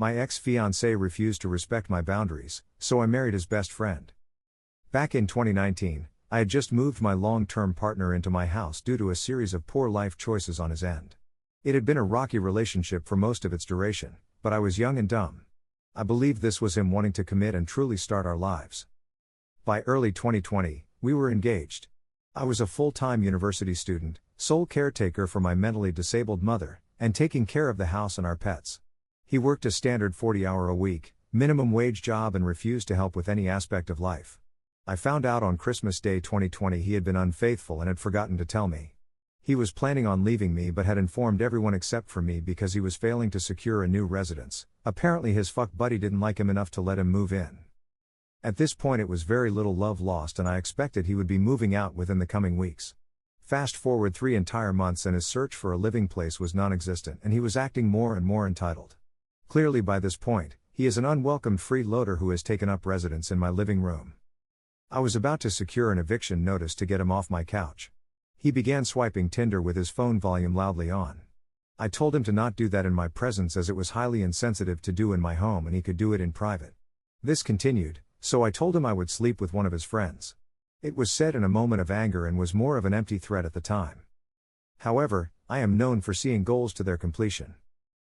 My ex-fiance refused to respect my boundaries, so I married his best friend. Back in 2019, I had just moved my long-term partner into my house due to a series of poor life choices on his end. It had been a rocky relationship for most of its duration, but I was young and dumb. I believed this was him wanting to commit and truly start our lives. By early 2020, we were engaged. I was a full-time university student, sole caretaker for my mentally disabled mother, and taking care of the house and our pets. He worked a standard 40-hour-a-week, minimum wage job and refused to help with any aspect of life. I found out on Christmas Day 2020 he had been unfaithful and had forgotten to tell me. He was planning on leaving me but had informed everyone except for me because he was failing to secure a new residence. Apparently his fuck buddy didn't like him enough to let him move in. At this point it was very little love lost and I expected he would be moving out within the coming weeks. Fast forward 3 entire months and his search for a living place was non-existent and he was acting more and more entitled. Clearly by this point, he is an unwelcomed freeloader who has taken up residence in my living room. I was about to secure an eviction notice to get him off my couch. He began swiping Tinder with his phone volume loudly on. I told him to not do that in my presence as it was highly insensitive to do in my home and he could do it in private. This continued, so I told him I would sleep with one of his friends. It was said in a moment of anger and was more of an empty threat at the time. However, I am known for seeing goals to their completion.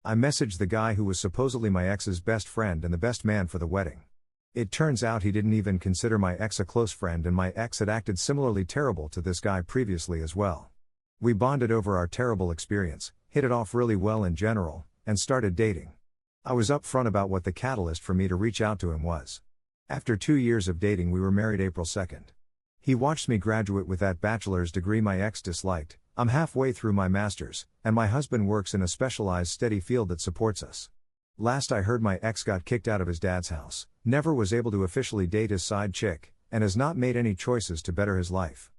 I messaged the guy who was supposedly my ex's best friend and the best man for the wedding. It turns out he didn't even consider my ex a close friend and my ex had acted similarly terrible to this guy previously as well. We bonded over our terrible experience, hit it off really well in general, and started dating. I was upfront about what the catalyst for me to reach out to him was. After 2 years of dating we were married April 2nd. He watched me graduate with that bachelor's degree my ex disliked. I'm halfway through my master's, and my husband works in a specialized steady field that supports us. Last I heard my ex got kicked out of his dad's house, never was able to officially date his side chick, and has not made any choices to better his life.